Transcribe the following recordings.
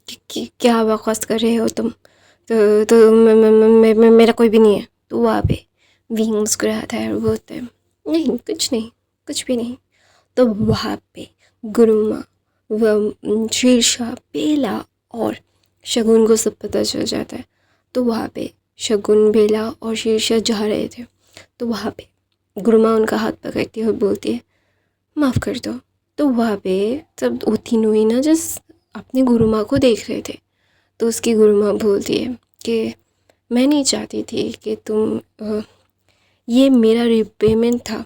कि क्या बकवास कर रहे हो तुम, तो मेरा कोई भी नहीं है। तो वहाँ पे विंग मुस्कुराता है और बोलता है नहीं कुछ नहीं, कुछ भी नहीं। तो वहाँ पे गुरुमा व शेरशाह, बेला और शगुन को सब पता चल जाता है। तो वहाँ पे शगुन, बेला और शेरशाह जा रहे थे। तो वहाँ पे गुरुमा उनका हाथ पकड़ती है और बोलती है माफ़ कर दो। तो वहाँ पे सब वो तीनों ही ना जस्ट अपने गुरुमा को देख रहे थे। तो उसकी गुरुमा बोलती है कि मैं नहीं चाहती थी कि तुम ये मेरा रिपेमेंट था।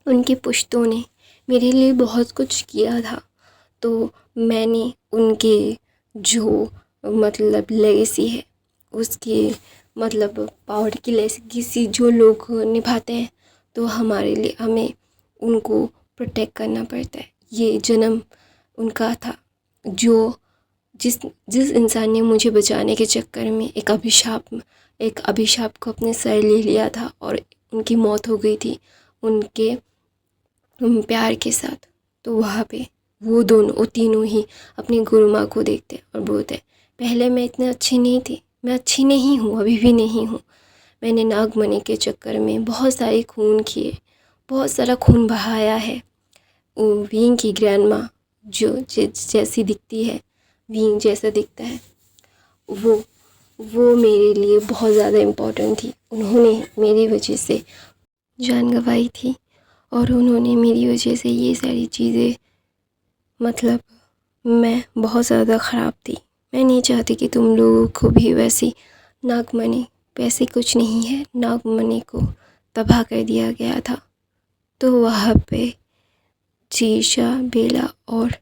उनके पुश्तों ने मेरे लिए बहुत कुछ किया था, तो मैंने उनके जो मतलब लेगेसी है उसकी मतलब पावर की लेगेसी जो लोग निभाते हैं, तो हमारे लिए हमें उनको प्रोटेक्ट करना पड़ता है। ये जन्म उनका था जो जिस जिस इंसान ने मुझे बचाने के चक्कर में एक अभिशाप को अपने सर ले लिया था और उनकी मौत हो गई थी उनके प्यार के साथ। तो वहाँ पे वो तीनों ही अपनी गुरु माँ को देखते और बोलते पहले मैं इतने अच्छी नहीं थी, मैं अच्छी नहीं हूँ, अभी भी नहीं हूँ। मैंने नागमणि के चक्कर में बहुत सारे खून किए, बहुत सारा खून बहाया है। वो विंग की ग्रैंड माँ जो जैसी दिखती है, विंग जैसा दिखता है, वो वो मेरे लिए बहुत ज़्यादा इम्पोर्टेंट थी। उन्होंने मेरी वजह से जान गंवाई थी और उन्होंने मेरी वजह से ये सारी चीज़ें मतलब मैं बहुत ज़्यादा ख़राब थी। मैं नहीं चाहती कि तुम लोगों को भी वैसी नागमणि वैसे कुछ नहीं है, नागमणि को तबाह कर दिया गया था। तो वहाँ पे शीशा, बेला और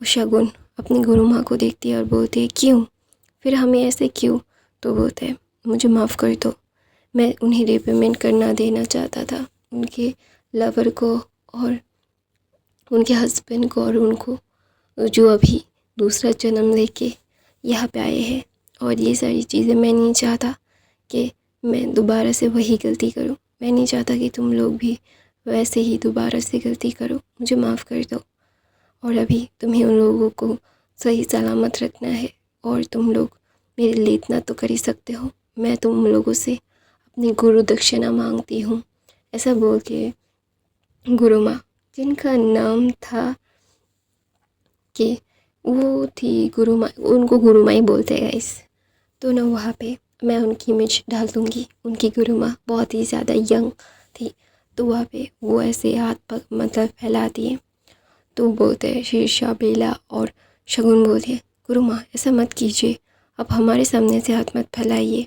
शगुन अपनी गुरु माँ को देखती है और बोलती है क्यों, फिर हमें ऐसे क्यों। तो बोलते हैं मुझे माफ़ कर दो, मैं उन्हें रिपेमेंट करना देना चाहता था, उनके लवर को और उनके हस्बैंड को और उनको जो अभी दूसरा जन्म लेके यहाँ पे आए हैं। और ये सारी चीज़ें मैं नहीं चाहता कि मैं दोबारा से वही गलती करूँ। मैं नहीं चाहता कि तुम लोग भी वैसे ही दोबारा से गलती करो, मुझे माफ़ कर दो। और अभी तुम्हें उन लोगों को सही सलामत रखना है और तुम लोग मेरे लिए इतना तो कर ही सकते हो। मैं तुम लोगों से अपनी गुरु दक्षिणा मांगती हूँ। ऐसा बोल के गुरु माँ, जिनका नाम था कि वो थी गुरु माँ, उनको गुरु माँ ही बोलते हैं गाइस। तो ना वहाँ पे मैं उनकी इमेज डाल दूँगी। उनकी गुरु माँ बहुत ही ज़्यादा यंग थी। तो वहाँ पे वो ऐसे हाथ पग मतलब फैलाती है। तो बोलते हैं शेरशाह, बेला और शगुन बोलते हैं गुरु माँ ऐसा मत कीजिए, आप हमारे सामने से हाथ मत फैलाइए।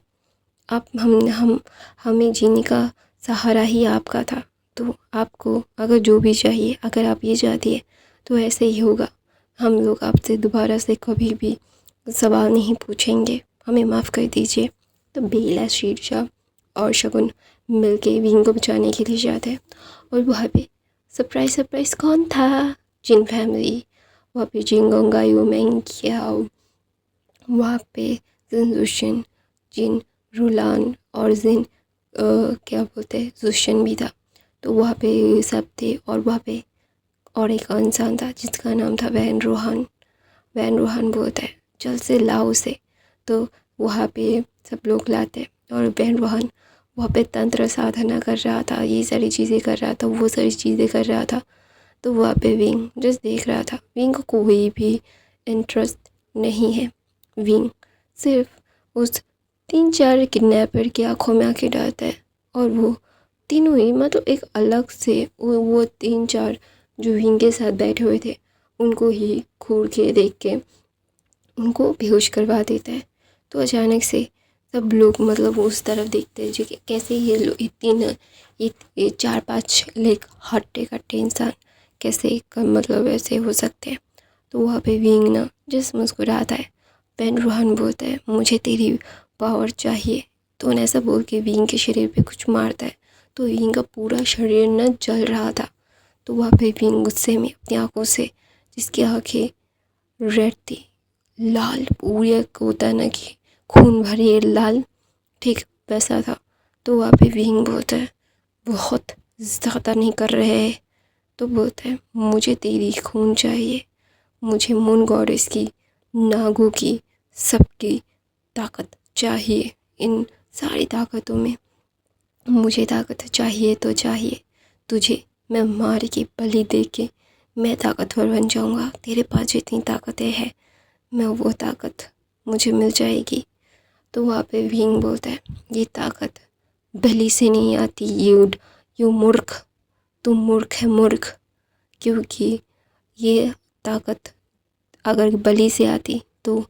आप हम हमें जीने का सहारा ही आपका था। तो आपको अगर जो भी चाहिए, अगर आप ये चाहती है तो ऐसे ही होगा। हम लोग आपसे दोबारा से कभी भी सवाल नहीं पूछेंगे, हमें माफ़ कर दीजिए। तो बेला, शेरशाह और शगुन मिलके विंग को बचाने के लिए जाते हैं। और वहाँ पे सरप्राइज़ कौन था? जिन फैमिली। वहाँ पे जिंगोंगायू, मैंग्याओ, वहाँ पे जिन जुशन, जिन रुलान और जिन क्या बोलते हैं जुशन भी था। तो वहाँ पे सब थे। और वहाँ पे और एक इंसान था जिसका नाम था वैन रोहान। वैन रोहान बोलता है जल्द से लाओ उसे। तो वहाँ पे सब लोग लाते और वैन रोहान वहाँ पे तंत्र साधना कर रहा था, ये सारी चीज़ें कर रहा था, वो सारी चीज़ें कर रहा था। तो वहाँ पे विंग जस्ट देख रहा था। विंग को कोई भी इंटरेस्ट नहीं है। विंग सिर्फ उस 3-4 किडनैपर की आंखों में आंखें डालता है और वो तीनों ही मतलब एक अलग से वो 3-4 जो विंग के साथ बैठे हुए थे उनको ही घूर के देख के उनको बेहोश करवा देता है। तो अचानक से सब लोग मतलब उस तरफ देखते हैं जो कि कैसे ये लोग ये 4-5 लेग हट्टे कट्टे इंसान कैसे मतलब ऐसे हो सकते हैं। तो वहाँ पे विंग ना जस्ट मुस्कुराता है। वैन रोहान बोलता है मुझे तेरी पावर चाहिए। तो उन्हें ऐसा बोल के विंग के शरीर पे कुछ मारता है। तो विंग का पूरा शरीर न जल रहा था। तो वहाँ पे विंग गुस्से में अपनी आँखों से, जिसकी आँखें रेड थी, लाल पूरी होता है ना कि खून भरी लाल, ठीक वैसा था। तो वहाँ पे विंग बोलता है बहुत ज़्यादा नहीं कर रहे हैं। तो बोलता है मुझे तेरी खून चाहिए, मुझे मून गॉडेस की नागों की सबकी ताकत चाहिए। इन सारी ताकतों में मुझे ताकत चाहिए तो चाहिए। तुझे मैं मार के बलि दे के मैं ताकतवर बन जाऊँगा। तेरे पास जितनी ताकतें हैं मैं वो ताकत मुझे मिल जाएगी। तो वहाँ पे भीम बोलता है ये ताकत बलि से नहीं आती। यू मूर्ख, तू मूर्ख है मूर्ख, क्योंकि ये ताकत अगर बलि से आती तो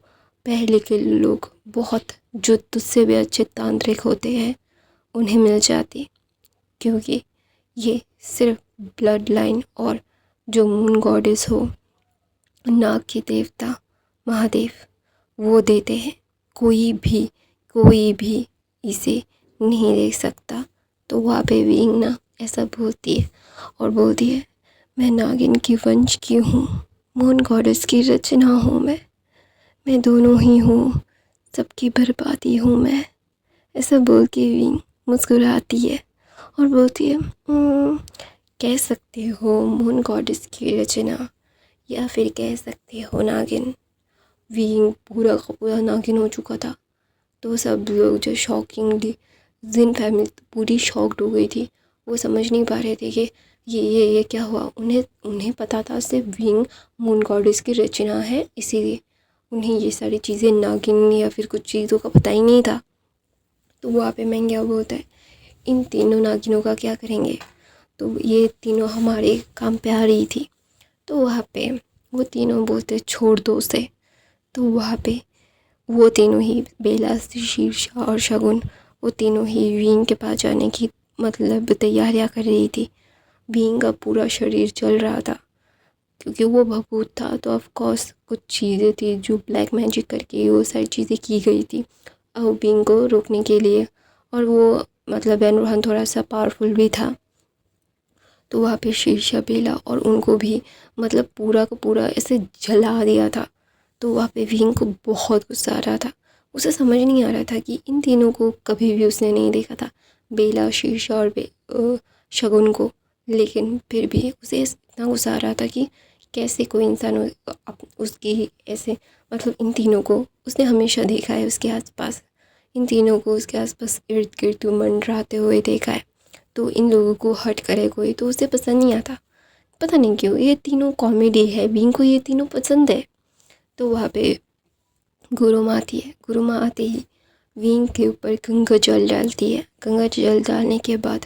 पहले के लोग बहुत जो तुझसे भी अच्छे तांत्रिक होते हैं उन्हें मिल जाती, क्योंकि ये सिर्फ ब्लड लाइन और जो मून गॉडेस हो, नाग के देवता महादेव, वो देते हैं। कोई भी इसे नहीं देख सकता। तो वहाँ पे विंग ना ऐसा बोलती है और बोलती है मैं नागिन की वंश की हूँ, मून गॉडेस की रचना हूँ मैं दोनों ही हूँ, सबकी बर्बादी हूँ मैं। ऐसा बोल के विंग मुस्कुराती है और बोलती है कह सकते हो मून गॉडेस की रचना या फिर कह सकते हो नागिन। विंग पूरा का पूरा नागिन हो चुका था। तो सब लोग जो शॉकिंगली जिन फैमिली पूरी शॉक्ड हो गई थी, वो समझ नहीं पा रहे थे कि ये क्या हुआ। उन्हें पता था सिर्फ विंग मून गॉडेस की रचना है, इसीलिए उन्हें ये सारी चीज़ें नागिन या फिर कुछ चीज़ों का पता ही नहीं था। तो वहाँ पे मैं बोलता है इन तीनों नागिनों का क्या करेंगे। तो ये तीनों हमारे काम पे आ रही थी। तो वहाँ पे वो तीनों बोलते छोड़ दो उसे। तो वहाँ पे वो तीनों ही बेला, शीर्षा और शगुन, वो तीनों ही विंग के पास जाने की मतलब तैयारियां कर रही थी। विंग का पूरा शरीर जल रहा था क्योंकि वो भभूत था। तो ऑफ कोर्स कुछ चीज़ें थी जो ब्लैक मैजिक करके वो सारी चीज़ें की गई थी अब विंग को रोकने के लिए। और वो मतलब बेनरूहन थोड़ा सा पावरफुल भी था। तो वहाँ पे शीर्षा, बेला और उनको भी मतलब पूरा का पूरा ऐसे जला दिया था। तो वहाँ पे विंग को बहुत गुस्सा आ रहा था। उसे समझ नहीं आ रहा था कि इन तीनों को कभी भी उसने नहीं देखा था, बेला, शीर्षा और शगुन को। लेकिन फिर भी उसे इतना गुस्सा आ रहा था कि कैसे कोई इंसान उसकी ऐसे मतलब इन तीनों को उसने हमेशा देखा है उसके आसपास, इन तीनों को उसके आसपास इर्द गिर्द मंडराते हुए देखा है। तो इन लोगों को हर्ट करे कोई तो उसे पसंद नहीं आता। पता नहीं क्यों ये तीनों कॉमेडी है, विंग को ये तीनों पसंद है। तो वहाँ पे गुरु माँ आती है। गुरु माँ आते ही विंग के ऊपर गंगा जल डालती है। गंगा जल डालने के बाद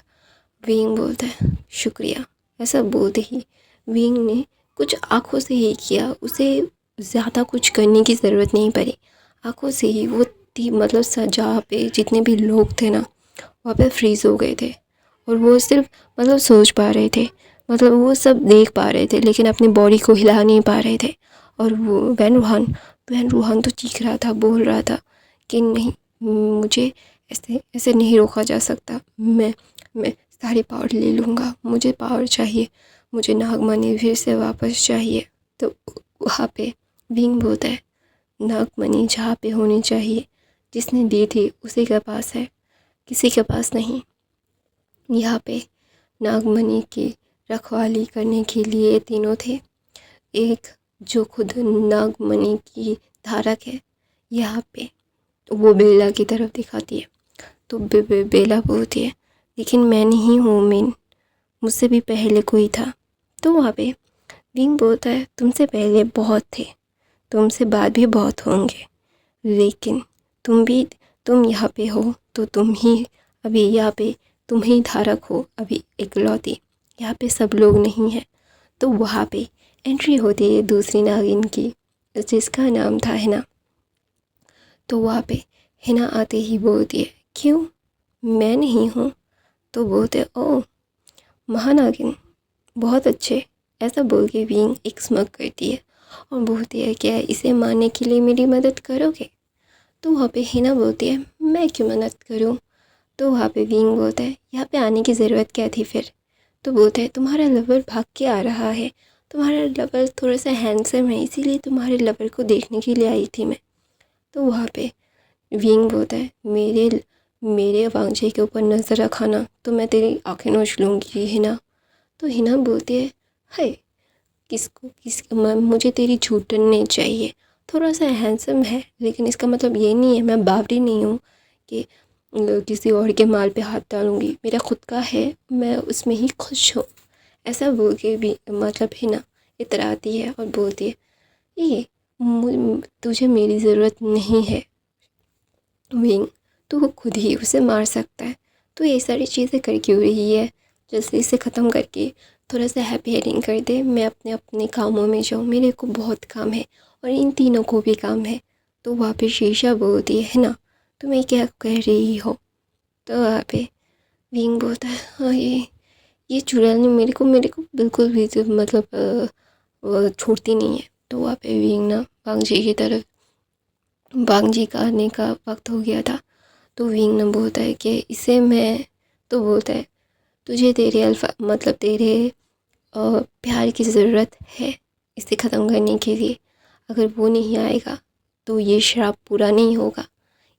विंग बोलता है शुक्रिया। ऐसा बोलते ही विंग ने कुछ आँखों से ही किया, उसे ज़्यादा कुछ करने की ज़रूरत नहीं पड़ी। आँखों से ही वो मतलब जहाँ पे जितने भी लोग थे ना वहाँ पे फ्रीज़ हो गए थे और वो सिर्फ मतलब सोच पा रहे थे, मतलब वो सब देख पा रहे थे लेकिन अपनी बॉडी को हिला नहीं पा रहे थे। और वो बेनरूहन तो चीख रहा था, बोल रहा था कि नहीं, मुझे ऐसे नहीं रोका जा सकता। मैं सारी पावर ले लूँगा, मुझे पावर चाहिए, मुझे नागमणि फिर से वापस चाहिए। तो वहाँ पे विंग बोलता है नागमणि जहाँ पे होनी चाहिए, जिसने दी थी उसी के पास है, किसी के पास नहीं। यहाँ पे नागमणि की रखवाली करने के लिए तीनों थे। एक जो खुद नागमणि की धारक है, यहाँ पे वो बेला की तरफ दिखाती है। तो बेला बोलती है लेकिन मैं नहीं हूँ मेन, मुझसे भी पहले कोई था। तो वहाँ पे विंग बोलता है तुमसे पहले बहुत थे, तुमसे बाद भी बहुत होंगे, लेकिन तुम यहाँ पे हो तो तुम ही अभी यहाँ पे तुम ही धारक हो, अभी इकलौती, यहाँ पे सब लोग नहीं हैं। तो वहाँ पे एंट्री होती है दूसरी नागिन की, जिसका नाम था हिना। तो वहाँ पे हिना आते ही बोलती है क्यों मैं नहीं हूँ। तो बोलते ओह महानागिन, बहुत अच्छे। ऐसा बोल के विंग एक स्मग करती है और बोलती है क्या इसे मारने के लिए मेरी मदद करोगे। तो वहाँ पे हिना बोलती है मैं क्यों मदद करूँ। तो वहाँ पे विंग बोलता है यहाँ पे आने की ज़रूरत क्या थी फिर। तो बोलते हैं तुम्हारा लवर भाग के आ रहा है, तुम्हारा लवर थोड़ा सा हैंडसम है, इसीलिए तुम्हारे लवर को देखने के लिए आई थी मैं। तो वहाँ पे विंग बोलता है मेरे वांझे के ऊपर नज़र रखाना तो मैं तेरी आँखें नोच लूँगी हिना। तो हिना बोलती है हाय मुझे तेरी झूठन नहीं चाहिए, थोड़ा सा हैंडसम है, लेकिन इसका मतलब ये नहीं है मैं बावरी नहीं हूँ कि किसी और के माल पे हाथ डालूँगी। मेरा खुद का है, मैं उसमें ही खुश हूँ। ऐसा बोल के भी मतलब हिना इतराती है और बोलती है, ये तुझे मेरी ज़रूरत नहीं है विंग, तू खुद ही उसे मार सकता है। तो ये सारी चीज़ें कर क्यों रही है? जल्दी से ख़त्म करके थोड़ा सा हैप्पी एंडिंग कर दे, मैं अपने अपने कामों में जाऊँ, मेरे को बहुत काम है और इन तीनों को भी काम है। तो वहाँ पे शीशा बोलती है ना, तुम्हें क्या कह रही हो? तो वहाँ पे विंग बोलता है, हाँ ये चुड़ैल ने मेरे को बिल्कुल भी मतलब वो छोड़ती नहीं है। तो वहाँ पे विंग ना बांगजी की तरफ, बांगजी का आने का वक्त हो गया था। तो विंग ना बोलता है कि इसे मैं, तो बोलता है तुझे तेरे अल्फा मतलब तेरे प्यार की ज़रूरत है इसे ख़त्म करने के लिए। अगर वो नहीं आएगा तो ये श्राप पूरा नहीं होगा।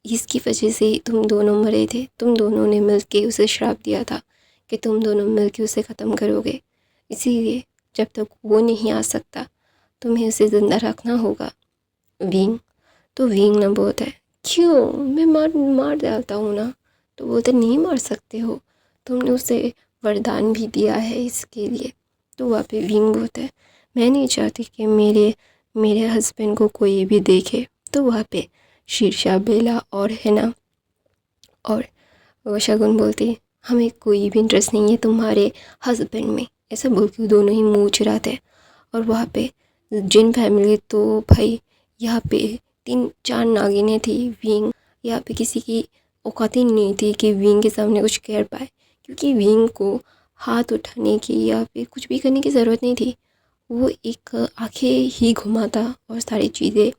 इसकी वजह से ही तुम दोनों मरे थे, तुम दोनों ने मिल के उसे श्राप दिया था कि तुम दोनों मिल के उसे ख़त्म करोगे। इसीलिए जब तक वो नहीं आ सकता तुम्हें उसे ज़िंदा रखना होगा विंग। तो विंग ना बोलता है, क्यों, मैं मार मार डालता हूँ ना। तो बोलते नहीं मार सकते हो, तुमने उसे वरदान भी दिया है इसके लिए। तो वहाँ पे विंग बोलता है, मैं नहीं चाहती कि मेरे हस्बैंड को कोई भी देखे। तो वहाँ पे शीर्षा, बेला और हिना और वो शगुन बोलती है, हमें कोई भी इंटरेस्ट नहीं है तुम्हारे हस्बैंड में। ऐसा बोल के दोनों ही मुँह चुराते हैं। और वहाँ पे जिन फैमिली तो भाई यहाँ पे 3-4 नागिनें थी। विंग यहाँ पे किसी की औकात ही नहीं थी कि विंग के सामने कुछ कह पाए, क्योंकि विंग को हाथ उठाने की या फिर कुछ भी करने की ज़रूरत नहीं थी। वो एक आंखें ही घुमाता और सारी चीज़ें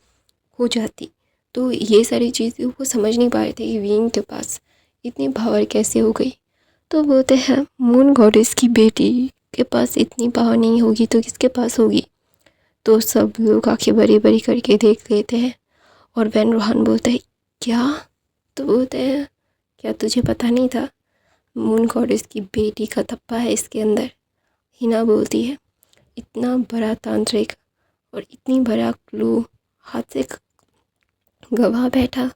हो जाती। तो ये सारी चीज़ें वो समझ नहीं पा रहे थे कि विंग के पास इतनी पावर कैसे हो गई। तो बोलते हैं मून गॉडेस की बेटी के पास इतनी पावर नहीं होगी तो किसके पास होगी। तो सब लोग आंखें बड़ी बड़ी करके देख लेते हैं। और वैन रोहान बोलता है, क्या? तो बोलते हैं, क्या तुझे पता नहीं था? मून गॉडेस की बेटी का थप्पा है इसके अंदर। हिना बोलती है, इतना बड़ा तांत्रिक और इतनी बड़ा क्लू हाथ से गवा बैठा।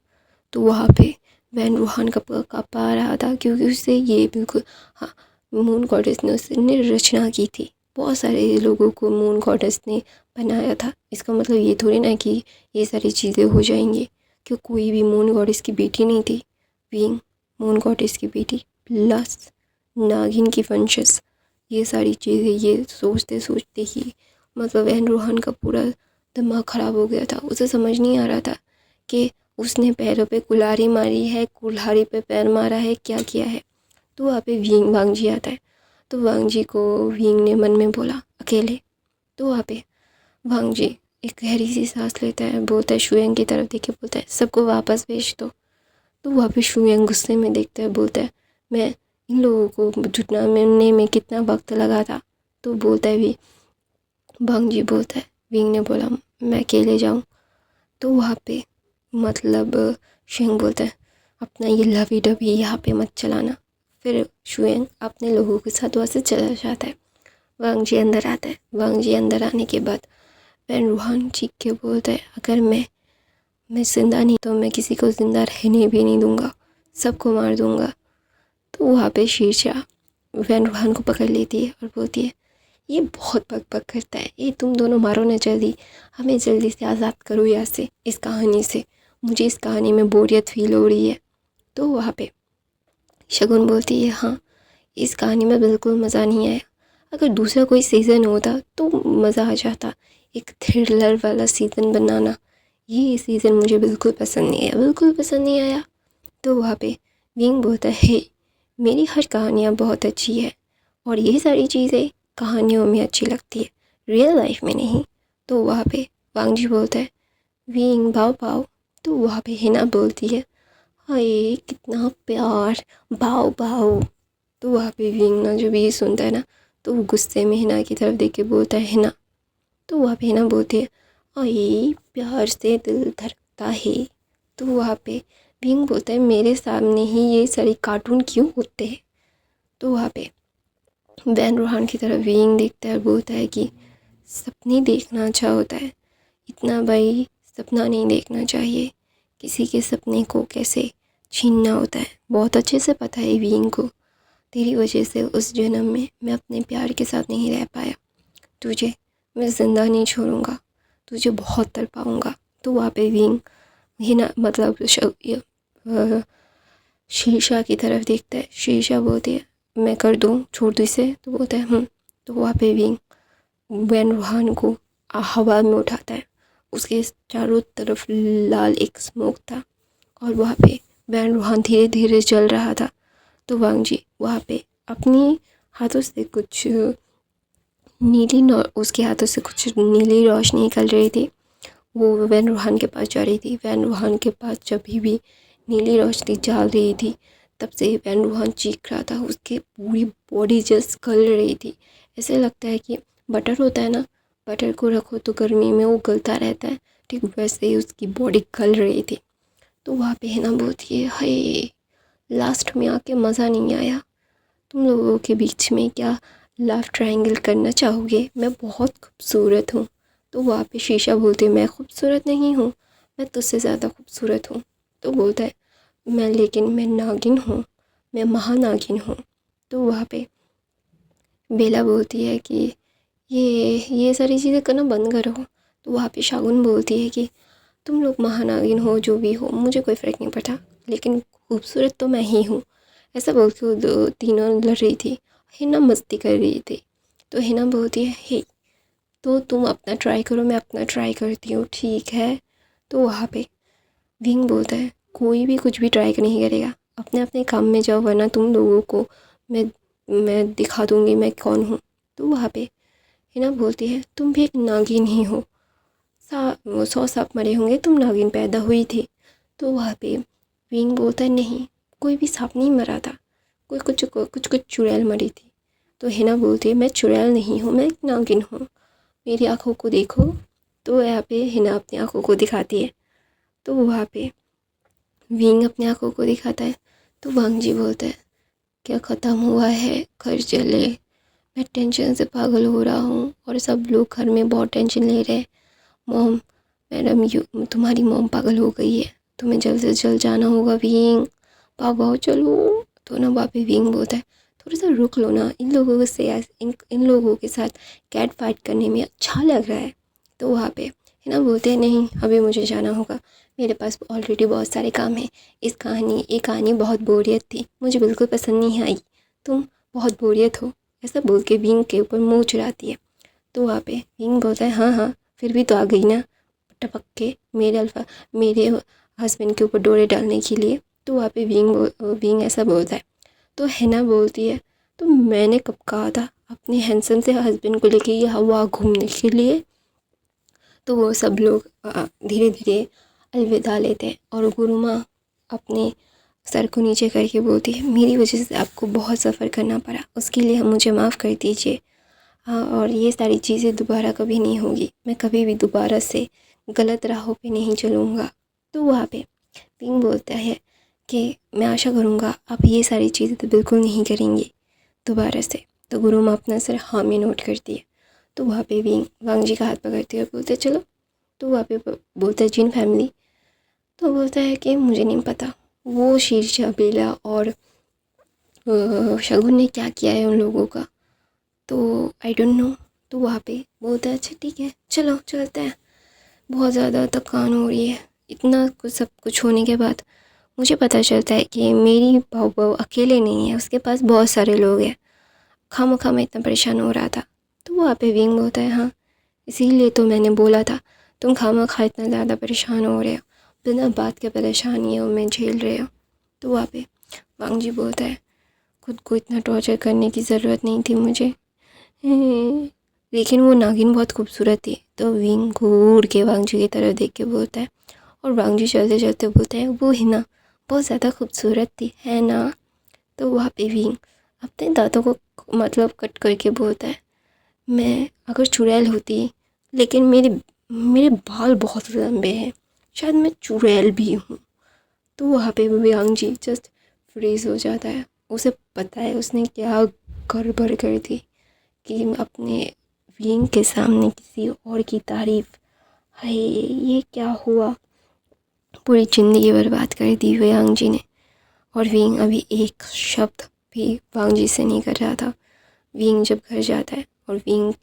तो वहाँ पे वैन रूहान का पा रहा था, क्योंकि उससे ये बिल्कुल, हाँ, मून गॉडेस ने उसने रचना की थी। बहुत सारे लोगों को मून गॉडेस ने बनाया था। इसका मतलब ये थोड़ी ना कि ये सारी चीज़ें हो जाएंगी, क्यों कोई भी मून गॉडेस की बेटी नहीं थी। बीइंग मून गॉडेस की बेटी प्लस नागिन की वंशज, ये सारी चीज़ें ये सोचते सोचते ही मतलब वैन रूहान का पूरा दिमाग ख़राब हो गया था। उसे समझ नहीं आ रहा था कि उसने पैरों पे कुल्हाड़ी मारी है, कुल्हाड़ी पे पैर मारा है, क्या किया है। तो वहाँ पे वांगजी आता है। तो वांगजी को विंग ने मन में बोला अकेले। तो वहाँ पे वांगजी एक गहरी सी सांस लेता है, बोलता है शुयंग की तरफ देख के बोलता है, सबको वापस भेज दो। तो वहाँ पे शुयंग गुस्से में देखता है, बोलता है, मैं इन लोगों को जुटाने में कितना वक्त लगा था। तो बोलता है भी वांगजी बोलता है, विंग ने बोला मैं अकेले जाऊँ। तो वहाँ पे मतलब शुयंग बोलता है, अपना ये लवी डबी यहाँ पे मत चलाना। फिर शुयंग अपने लोगों के साथ वहाँ से चला जाता है। वांगजी अंदर आता है। वांगजी अंदर आने के बाद वैन रूहान चीख के बोलता है, अगर मैं जिंदा नहीं तो मैं किसी को ज़िंदा रहने भी नहीं दूंगा, सबको मार दूंगा। तो वहाँ पे शीर्षा वैन रूहान को पकड़ लेती है और बोलती है, ये बहुत बक करता है, ये तुम दोनों मारो ना जल्दी, हमें जल्दी से आज़ाद करो यहाँ से, इस कहानी से, मुझे इस कहानी में बोरियत फील हो रही है। तो वहाँ पे शगुन बोलती है, हाँ, इस कहानी में बिल्कुल मज़ा नहीं आया। अगर दूसरा कोई सीज़न होता तो मज़ा आ जाता, एक थ्रिलर वाला सीज़न बनाना। ये सीज़न मुझे बिल्कुल पसंद नहीं आया, बिल्कुल पसंद नहीं आया। तो वहाँ पे विंग बोलता है, मेरी हर कहानियाँ बहुत अच्छी है और ये सारी चीज़ें कहानियों में अच्छी लगती है, रियल लाइफ में नहीं। तो वहाँ पे वांगजी बोलता है, विंग भाव भाव। तो वहाँ पे हिना बोलती है, हाय कितना प्यार, भाव भाव। तो वहाँ पे विंग ना जब ये सुनता है ना, तो वो गुस्से में हिना की तरफ देख के बोलता है, हिना। तो वहाँ पे हिना बोलती है, हाय प्यार से दिल धड़कता है। तो वहाँ पे विंग बोलता है, मेरे सामने ही ये सारी कार्टून क्यों होते हैं। तो वहाँ पे वैन रूहान की तरफ विंग देखता है और बोलता है कि सपने देखना अच्छा होता है, इतना भाई सपना नहीं देखना चाहिए, किसी के सपने को कैसे छीनना होता है बहुत अच्छे से पता है विंग को। तेरी वजह से उस जन्म में मैं अपने प्यार के साथ नहीं रह पाया, तुझे मैं ज़िंदा नहीं छोड़ूंगा, तुझे बहुत तड़पाऊंगा। तो वहाँ पे विंग हिना मतलब शीशा की तरफ देखता है। शीशा बोलती है मैं कर दूँ, छोड़ दूँ इसे? तो बोलता है। तो वहाँ पे विंग वैन रूहान को हवा में उठाता है। उसके चारों तरफ लाल एक स्मोक था और वहाँ पे वैन रूहान धीरे धीरे जल रहा था। तो वांग जी वहाँ पे अपनी हाथों से कुछ उसके हाथों से कुछ नीली रोशनी निकल रही थी। वो वैन रूहान के पास जा रही थी। वैन रूहान के पास जब भी नीली रोशनी जल रही थी तब से वैन रूहान चीख रहा था। उसकी पूरी बॉडी जस्ट गल रही थी। ऐसे लगता है कि बटर होता है ना, बटर को रखो तो गर्मी में वो गलता रहता है, ठीक वैसे ही उसकी बॉडी गल रही थी। तो वहाँ पे है ना बहुत ये हाय, लास्ट में आके मज़ा नहीं आया। तुम लोगों के बीच में क्या लव ट्रायंगल करना चाहोगे? मैं बहुत खूबसूरत हूँ। तो वहाँ पे शीशा बोलते मैं खूबसूरत नहीं हूँ, मैं तुझसे ज़्यादा खूबसूरत हूँ। तो बोलता है मैं नागिन हूँ, मैं महानागिन हूँ। तो वहाँ पे बेला बोलती है कि ये सारी चीज़ें करना बंद करो। तो वहाँ पे शागुन बोलती है कि तुम लोग महानागिन हो जो भी हो, मुझे कोई फ़र्क नहीं पड़ता, लेकिन खूबसूरत तो मैं ही हूँ। ऐसा बोल के वो तीनों लड़ रही थी। हिना मस्ती कर रही थी। तो हिना बोलती है हे, तो तुम अपना ट्राई करो, मैं अपना ट्राई करती हूँ, ठीक है? तो वहाँ पे विंग बोलता है कोई भी कुछ भी ट्राई नहीं करेगा, अपने अपने काम में जाओ, वरना तुम लोगों को मैं मैं दिखा दूँगी मैं कौन हूँ। तो वहाँ पे हिना बोलती है तुम भी एक नागिन ही हो, 100 सांप मरे होंगे, तुम नागिन पैदा हुई थी। तो वहाँ पे विंग बोलता है नहीं, कोई भी सांप नहीं मरा था, कोई कुछ चुड़ैल मरी थी। तो हिना बोलती है मैं चुड़ैल नहीं हूँ, मैं एक नागिन हूँ, मेरी आँखों को देखो। तो यहाँ पे हिना अपनी आँखों को दिखाती है। तो वहाँ पे विंग अपनी आँखों को दिखाता है। तो वांग जी बोलता है क्या ख़त्म हुआ है, घर चले, मैं टेंशन से पागल हो रहा हूँ और सब लोग घर में बहुत टेंशन ले रहे हैं। मॉम, मैडम तुम्हारी मॉम पागल हो गई है, तुम्हें जल्द से जल्द जाना होगा विंग, पापा चलो। तो ना वहाँ पे विंग बोलता है थोड़ा सा रुक लो ना, इन लोगों से इन लोगों के साथ कैट फाइट करने में अच्छा लग रहा है। तो वहाँ पे है ना बोलते हैं नहीं अभी मुझे जाना होगा, मेरे पास ऑलरेडी बहुत सारे काम हैं। ये कहानी बहुत बोरियत थी, मुझे बिल्कुल पसंद नहीं आई, तुम बहुत बोरियत हो। ऐसा बोल के विंग के ऊपर मुँह चढ़ाती है। तो वहाँ पे विंग बोलता है हाँ हाँ फिर भी तो आ गई ना, टपक के मेरे हस्बैंड के ऊपर डोरे डालने के लिए। तो वहाँ पे विंग ऐसा बोलता है। तो हिना बोलती है तो मैंने कब कहा था अपने हैंडसम से हस्बैंड को लेके ये हवा घूमने के लिए? तो वो सब लोग धीरे धीरे अलविदा लेते हैं और गुरुमा अपने सर को नीचे करके बोलती है मेरी वजह से आपको बहुत सफ़र करना पड़ा, उसके लिए मुझे माफ़ कर दीजिए। हाँ, और ये सारी चीज़ें दोबारा कभी नहीं होगी, मैं कभी भी दोबारा से गलत राहों पे नहीं चलूँगा। तो वहाँ पे विंग बोलता है कि मैं आशा करूँगा आप ये सारी चीज़ें तो बिल्कुल नहीं करेंगे दोबारा से। तो गुरु माँ अपना सर हाँ में नोट करती है। तो वहाँ पे विंग वांग जी का हाथ पकड़ते हुए बोलते चलो। तो वहाँ पे बोलता है जिन फैमिली। तो बोलता है कि मुझे नहीं पता वो शीर्षा बेला और शगुन ने क्या किया है उन लोगों का, तो आई डोंट नो। तो वहाँ पे बोलता है अच्छा ठीक है चलो चलते हैं, बहुत ज़्यादा थकान हो रही है। इतना कुछ सब कुछ होने के बाद मुझे पता चलता है कि मेरी बहू अकेले नहीं है, उसके पास बहुत सारे लोग हैं, खामखा मैं इतना परेशान हो रहा था। तो वहाँ पे विंग बोलता है हाँ इसीलिए तो मैंने बोला था तुम खामखा इतना ज़्यादा परेशान हो रहे हो, बिना बात के परेशानियों में झेल रहे हो। तो वहाँ पे वांग जी बोलता है खुद को इतना टॉर्चर करने की ज़रूरत नहीं थी मुझे, लेकिन वो नागिन बहुत खूबसूरत थी। तो विंग घूर के वांग जी की तरफ देख के बोलता है और वांग जी चलते चलते बोलते हैं वो हिना बहुत ज़्यादा खूबसूरत थी है ना? तो वहाँ पे विंग अपने दांतों को मतलब कट करके बोलता है मैं अगर चुड़ैल होती, लेकिन मेरे मेरे बाल बहुत लंबे हैं, शायद मैं चुड़ैल भी हूँ। तो वहाँ पे वांग जी जस्ट फ्रीज हो जाता है। उसे पता है उसने क्या गड़बड़ कर दी कि अपने विंग के सामने किसी और की तारीफ़ हाय ये क्या हुआ, पूरी ज़िंदगी बर्बाद कर दी वांग जी ने। और विंग अभी एक शब्द भी वांग जी से नहीं कर रहा था। विंग जब घर जाता है और विंग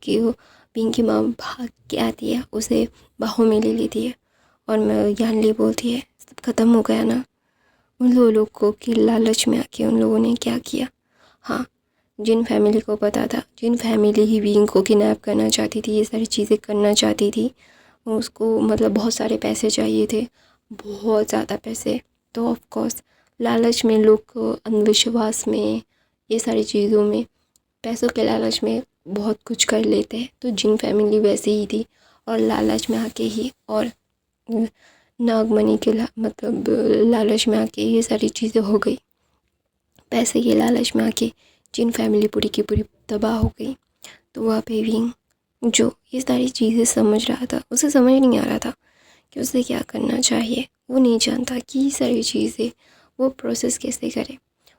की माँ भाग के आती है, उसे बाहों में ले लेती है और मैं यानली बोलती है सब ख़त्म हो गया ना। उन लोगों की लालच में आके उन लोगों ने क्या किया। हाँ, जिन फैमिली को पता था, जिन फैमिली ही विंग को किडनैप करना चाहती थी, ये सारी चीज़ें करना चाहती थी, उसको मतलब बहुत सारे पैसे चाहिए थे, बहुत ज़्यादा पैसे। तो ऑफ कोर्स लालच में लोग अंधविश्वास में, ये सारी चीज़ों में, पैसों के लालच में बहुत कुछ कर लेते हैं। तो जिन फैमिली वैसे ही थी और लालच में आके ही और नागमणि के मतलब लालच में आके ये सारी चीज़ें हो गई। पैसे के लालच में आके जिन फैमिली पूरी की पूरी तबाह हो गई। तो वहाँ पे विंग जो ये सारी चीज़ें समझ रहा था, उसे समझ नहीं आ रहा था कि उसे क्या करना चाहिए। वो नहीं जानता कि ये सारी चीज़ें वो प्रोसेस कैसे करे,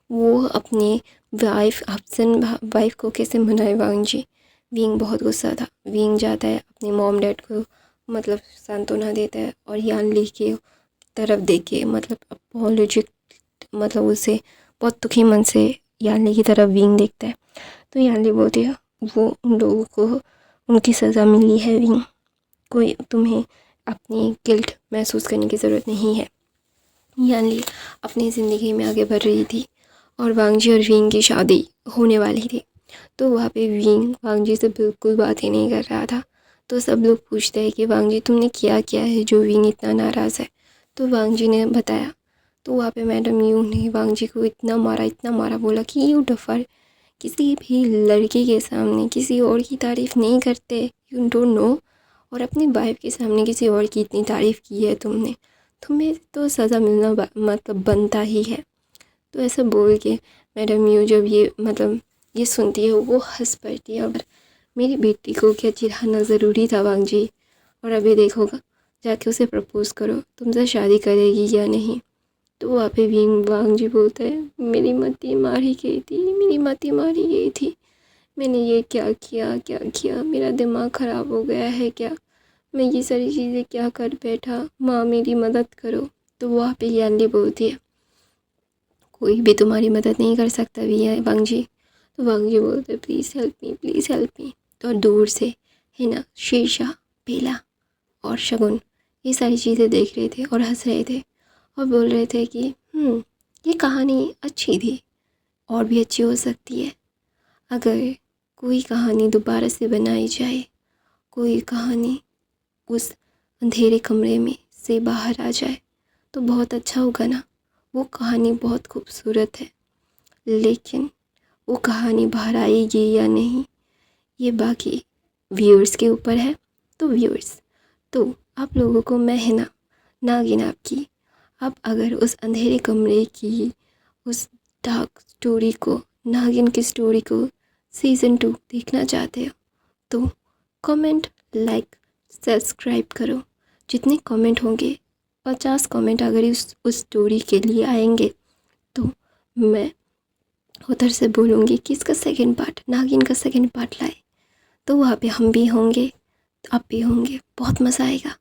वो अपने वाइफ को कैसे मनाए वांग जी। विंग बहुत गुस्सा था। विंग जाता है अपने मॉम डैड को मतलब सांत्वना देता है और यानली के तरफ देख के मतलब अपोलॉजी मतलब उसे बहुत दुखी मन से यानली की तरफ विंग देखता है। तो यानली बोलती है वो उन लोगों को उनकी सज़ा मिली है विंग, कोई तुम्हें अपनी गिल्ट महसूस करने की ज़रूरत नहीं है। यानली अपनी ज़िंदगी में आगे बढ़ रही थी और वांग जी और विंग की शादी होने वाली थी। तो वहाँ पे विंग वांग जी से बिल्कुल बात ही नहीं कर रहा था। तो सब लोग पूछते हैं कि वांग जी तुमने क्या किया है जो विंग इतना नाराज़ है। तो वांग जी ने बताया। तो वहाँ पे मैडम यू ने वांग जी को इतना मारा, बोला कि यू डफर, किसी भी लड़के के सामने किसी और की तारीफ़ नहीं करते, यू डोंट नो। और अपनी वाइफ के सामने किसी और की इतनी तारीफ़ की है तुमने, तुम्हें तो सज़ा मिलना मतलब बनता ही है। तो ऐसा बोल के मैडम यू जब ये मतलब ये सुनती है वो हंस पड़ती है। और मेरी बेटी को क्या चिढ़ाना ज़रूरी था वांग जी, और अभी देखोगा जाके उसे प्रपोज़ करो, तुमसे शादी करेगी या नहीं। तो वहाँ पे वांग जी बोलते हैं मेरी मती मारी गई थी, मेरी मती मारी गई थी, मैंने ये क्या किया, मेरा दिमाग ख़राब हो गया है क्या, मैं ये सारी चीज़ें क्या कर बैठा, माँ मेरी मदद करो। तो वहाँ पे यानली बोलती है कोई भी तुम्हारी मदद नहीं कर सकता वांग जी। तो वांग जी बोलते प्लीज़ हेल्प मी। तो दूर से हिना, शीर्षा, बेला और शगुन ये सारी चीज़ें देख रहे थे और हंस रहे थे और बोल रहे थे कि ये कहानी अच्छी थी और भी अच्छी हो सकती है। अगर कोई कहानी दोबारा से बनाई जाए, कोई कहानी उस अंधेरे कमरे में से बाहर आ जाए तो बहुत अच्छा होगा ना। वो कहानी बहुत खूबसूरत है, लेकिन वो कहानी बाहर आएगी या नहीं ये बाकी व्यूअर्स के ऊपर है। तो व्यूअर्स, तो आप लोगों को मैं है ना नागिन आपकी, आप अगर उस अंधेरे कमरे की उस डार्क स्टोरी को, नागिन की स्टोरी को सीज़न 2 देखना चाहते हो तो कमेंट, लाइक, सब्सक्राइब करो। जितने कमेंट होंगे 50 कमेंट अगर उस स्टोरी के लिए आएंगे तो मैं उधर से बोलूँगी कि इसका सेकंड पार्ट, नागिन का सेकंड पार्ट लाए। तो वहाँ पे हम भी होंगे, आप भी होंगे, बहुत मज़ा आएगा।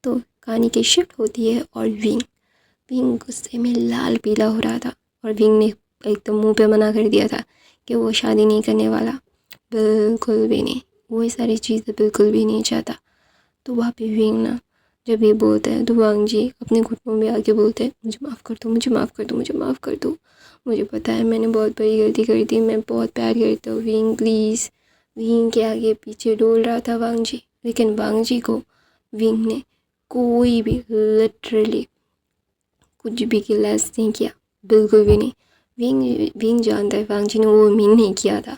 तो कहानी की शिफ्ट होती है और विंग गुस्से में लाल पीला हो रहा था और विंग ने एकदम मुंह पे मना कर दिया था कि वो शादी नहीं करने वाला, बिल्कुल भी नहीं, वो ये सारी चीज़ें बिल्कुल भी नहीं चाहता। तो वहाँ पे विंग ना जब ये बोलते हैं तो वांग जी अपने घुटनों में आके बोलते हैं मुझे माफ़ कर दो, मुझे माफ़ कर दो, मुझे माफ़ कर दो, मुझे पता है मैंने बहुत बड़ी गलती कर दी, मैं बहुत प्यार करता हूँ विंग, प्लीज़। विंग के आगे पीछे डोल रहा था वांग जी, लेकिन वांग जी को विंग ने कोई भी लिटरली कुछ भी गिलास नहीं किया, बिल्कुल भी नहीं। विंग जानता है वांग जी ने वो मीन नहीं किया था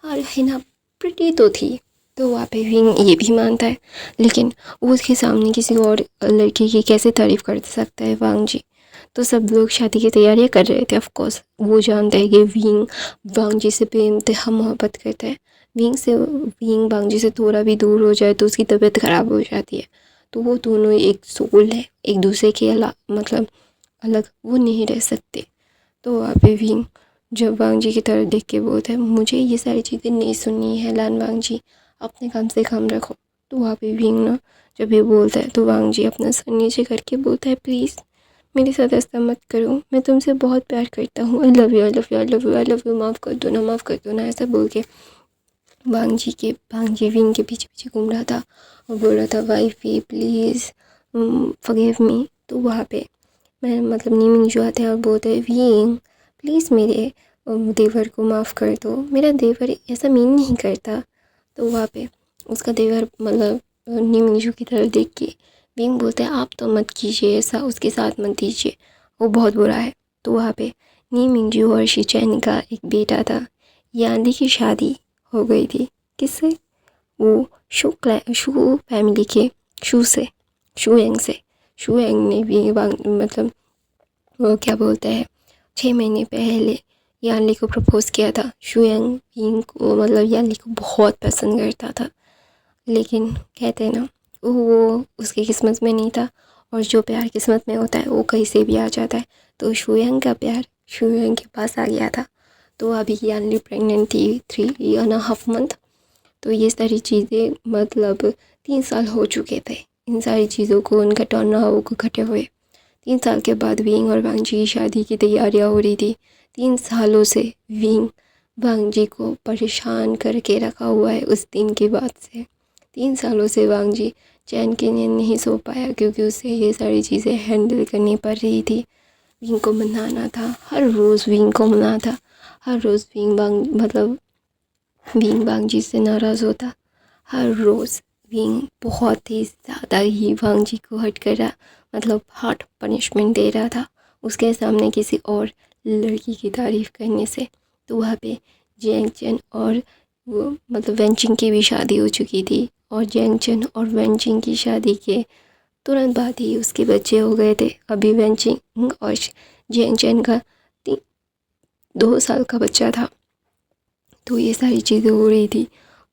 और है ना प्रिटी तो थी। तो वहाँ पे विंग ये भी मानता है, लेकिन उसके सामने किसी और लड़की की कैसे तारीफ़ कर सकता है वांग जी। तो सब लोग शादी की तैयारियां कर रहे थे। ऑफ कोर्स वो जानता है कि विंग वांग जी से बेइंतहा मोहब्बत करता है। विंग वांग जी से थोड़ा भी दूर हो जाए तो उसकी तबीयत ख़राब हो जाती है। तो वो दोनों एक सोल है, एक दूसरे के मतलब अलग वो नहीं रह सकते। तो वहाँ पे विंग जब वांग जी की तरफ देख के बोलता है मुझे ये सारी चीज़ें नहीं सुननी है लान वांग जी, अपने काम से काम रखो। तो वहाँ पे विंग ना जब ये बोलता है तो वांग जी अपना सर नीचे करके बोलता है, प्लीज़ मेरे साथ ऐसा मत करो, मैं तुमसे बहुत प्यार करता हूँ, आई love you I love you I love you I love you, माफ़ कर दो ना, माफ़ कर दो ना, ऐसा बोल के वांग जी विंग के पीछे पीछे घूम रहा था और बोल रहा था, वाइफी प्लीज़ फॉरगिव मी। तो वहाँ पे मैं मतलब नीमिंग जो आते हैं और बोलते हैं, विंग प्लीज़ मेरे देवर को माफ़ कर दो, मेरा देवर ऐसा मीन नहीं करता। तो वहाँ पे उसका देवर मतलब नीमिंग की तरफ देख के विंग बोलते हैं, आप तो मत कीजिए ऐसा, उसके साथ मत दीजिए, वो बहुत बुरा है। तो वहाँ पे नीमिंग और शिचैन का एक बेटा था, यांदी की शादी हो गई थी। किससे? वो शू फैमिली के शू से, शूयंग से। शूयंग ने भी मतलब वो क्या बोलते हैं 6 महीने पहले यानली को प्रपोज़ किया था। शूयंग विंग को मतलब यानली को बहुत पसंद करता था, लेकिन कहते हैं ना वो उसकी किस्मत में नहीं था, और जो प्यार किस्मत में होता है वो कहीं से भी आ जाता है। तो शूयंग का प्यार शूयंग के पास आ गया था। तो अभी यानली प्रेग्नेंट थी 3.5 मंथ। तो ये सारी चीज़ें मतलब 3 साल हो चुके थे इन सारी चीज़ों को, उनका टर्न को घटे हुए। 3 साल के बाद विंग और वांग जी की शादी की तैयारियां हो रही थी। 3 सालों से विंग वांग जी को परेशान करके रखा हुआ है उस दिन के बाद से। 3 सालों से वांग जी चैन की नींद नहीं सो पाया, क्योंकि उसे ये सारी चीज़ें हैंडल करनी पड़ रही थी। विंग को मनाना था, हर रोज़ विंग को मनाना था, हर रोज़ विंग वांग जी से नाराज़ होता। हर रोज़ विंग बहुत ही ज़्यादा ही वांग जी को हट कर रहा, मतलब हार्ड पनिशमेंट दे रहा था उसके सामने किसी और लड़की की तारीफ़ करने से। तो वहाँ पे जेंग चेन और वो मतलब वेंचिंग की भी शादी हो चुकी थी, और जेंग चेन और वेंचिंग की शादी के तुरंत बाद ही उसके बच्चे हो गए थे। अभी वेंचिंग और जेंग चेन का 2 साल का बच्चा था। तो ये सारी चीज़ें हो रही थी,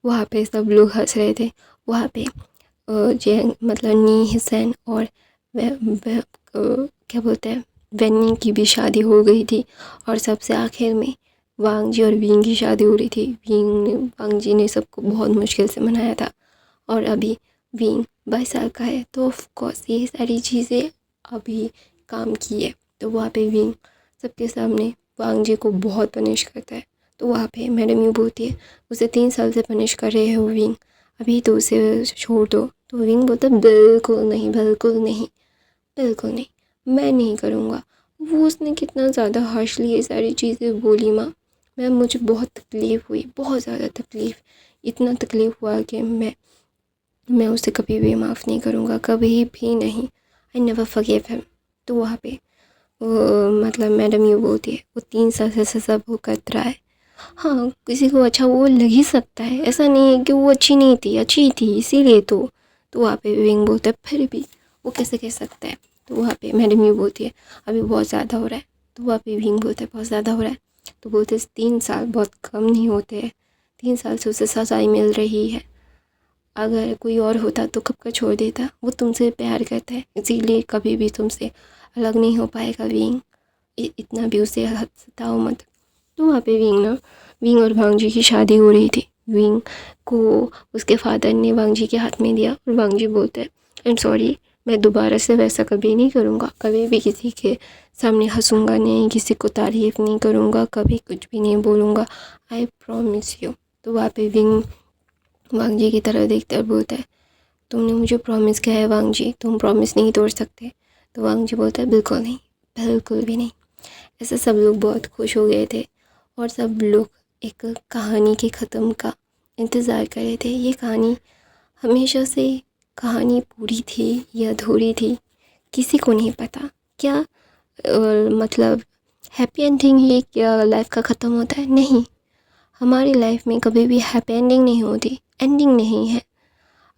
वहाँ पे सब लोग हंस रहे थे। वहाँ पे जेंग मतलब नी हिसैन और क्या बोलते हैं वेन्नी की भी शादी हो गई थी, और सबसे आखिर में वांग जी और विंग की शादी हो रही थी। वांग जी ने सबको बहुत मुश्किल से मनाया था, और अभी विंग 22 साल का है। तो ऑफ कोर्स ये सारी चीज़ें अभी काम की है। तो वहाँ पे विंग सबके सामने वांग जी को बहुत पनिश करता है। तो वहाँ पे मैडम यूँ बोलती है, उसे 3 साल से पनिश कर रहे हो विंग, अभी तो उसे छोड़ दो। तो विंग बोलता बिल्कुल नहीं, बिल्कुल नहीं, बिल्कुल नहीं, मैं नहीं करूँगा। वो उसने कितना ज़्यादा हार्शली ये सारी चीज़ें बोली माँ, मुझे बहुत तकलीफ़ हुई, बहुत ज़्यादा तकलीफ़, इतना तकलीफ़ हुआ कि मैं उसे कभी भी माफ़ नहीं करूँगा, कभी भी नहीं, आई नेवर फॉरगिव हिम। तो वहाँ पे मतलब मैडम ये बोलती है, वो 3 साल से सज़ा भुगत रहा है। हाँ, किसी को अच्छा वो लग ही सकता है, ऐसा नहीं है कि वो अच्छी नहीं थी, अच्छी थी इसीलिए। तो वहाँ पे विंग बोलता है, फिर भी वो कैसे कह सकता है। तो वहाँ पे मैडम ये बोलती है, अभी बहुत ज़्यादा हो रहा है। तो वहाँ पे विंग बोलता है, बहुत ज़्यादा हो रहा है। तो बोलते हैं 3 साल बहुत कम नहीं होते हैं, 3 साल से उसे सज़ाई मिल रही है, अगर कोई और होता तो कब का छोड़ देता। वो तुमसे प्यार करता है, इसीलिए कभी भी तुमसे अलग नहीं हो पाएगा विंग, इतना भी उसे सताओ मत। तो वहाँ पे विंग और वांग जी की शादी हो रही थी। विंग को उसके फादर ने वांग जी के हाथ में दिया, और वांग जी बोलते हैं, आई एम सॉरी, मैं दोबारा से वैसा कभी नहीं करूँगा, कभी भी किसी के सामने हंसूँगा नहीं, किसी को तारीफ़ नहीं करूँगा, कभी कुछ भी नहीं बोलूँगा, आई प्रॉमिस यू। तो वहाँ पे विंग वांग जी की तरफ देखता है और बोलता है, तुमने मुझे प्रॉमिस किया है वांग जी, तुम प्रॉमिस नहीं तोड़ सकते। तो वांग जी बोलता है, बिल्कुल नहीं, बिल्कुल भी नहीं। ऐसे सब लोग बहुत खुश हो गए थे, और सब लोग एक कहानी के ख़त्म का इंतज़ार कर रहे थे। ये कहानी हमेशा से कहानी पूरी थी या अधूरी थी, किसी को नहीं पता। क्या मतलब हैप्पी एंडिंग ही क्या लाइफ का ख़त्म होता है? नहीं, हमारी लाइफ में कभी भी हैप्पी एंडिंग नहीं होती, एंडिंग नहीं है।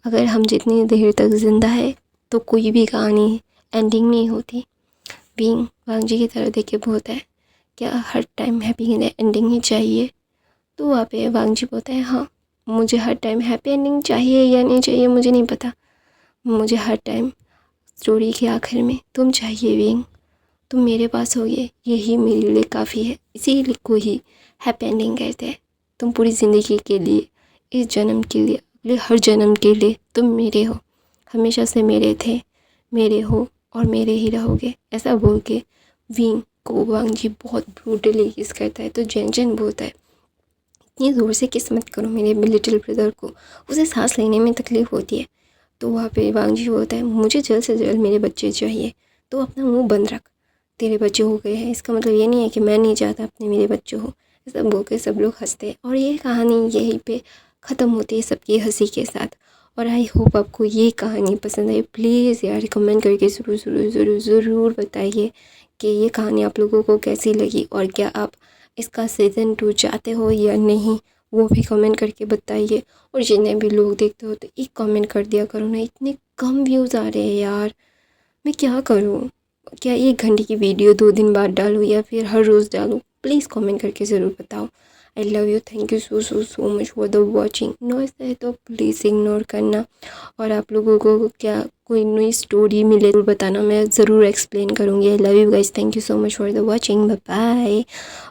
अगर हम जितनी देर तक ज़िंदा है तो कोई भी कहानी एंडिंग नहीं होती। बीइंग वांग जी की तरह देख के बोलता है, क्या हर टाइम हैप्पी एंडिंग ही चाहिए? तो वहाँ पे वांग जी बोलता है, हाँ, मुझे हर टाइम हैप्पी एंडिंग चाहिए या नहीं चाहिए मुझे नहीं पता, मुझे हर टाइम स्टोरी के आखिर में तुम चाहिए विंग, तुम मेरे पास होगे, यही मेरे लिए काफ़ी है। इसीलिए को ही हैप्पी एंडिंग कहते हैं। तुम पूरी ज़िंदगी के लिए, इस जन्म के लिए, लिए, हर जन्म के लिए तुम मेरे हो, हमेशा से मेरे थे, मेरे हो और मेरे ही रहोगे। ऐसा बोल के विंग को वांग जी बहुत ब्रूटली किस करता है। तो जेन जेन बोलता है इतनी ज़ोर से किस मत करो मेरे लिटिल ब्रदर को, उसे सांस लेने में तकलीफ़ होती है। तो वहाँ पे वांग जी होता है मुझे जल्द से जल्द मेरे बच्चे चाहिए, तो अपना मुंह बंद रख, तेरे बच्चे हो गए हैं, इसका मतलब ये नहीं है कि मैं नहीं चाहता अपने मेरे बच्चे हो। ऐसा बोल के सब लोग हंसते हैं और ये कहानी यहीं पे ख़त्म होती है सबकी हंसी के साथ। और आई होप आपको ये कहानी पसंद आई। प्लीज़ यार कमेंट करके ज़रूर ज़रूर ज़रूर ज़रूर बताइए कि ये कहानी आप लोगों को कैसी लगी और क्या आप इसका सीज़न 2 चाहते हो या नहीं, वो भी कमेंट करके बताइए। और जितने भी लोग देखते हो तो एक कमेंट कर दिया करो ना, इतने कम व्यूज़ आ रहे हैं यार, मैं क्या करूँ? क्या 1 घंटे की वीडियो 2 दिन बाद डालूँ या फिर हर रोज़ डालूँ? प्लीज़ कमेंट करके ज़रूर बताओ। आई love you, thank you so so so much for the watching. Noise है तो प्लीज़ इग्नोर करना। और आप लोगों को क्या कोई नई स्टोरी मिले तो बताना, मैं ज़रूर एक्सप्लेन करूँगी। I love you guys, thank you so much for the watching, bye bye.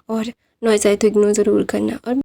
और नॉइस आए तो इग्नोर ज़रूर करना। और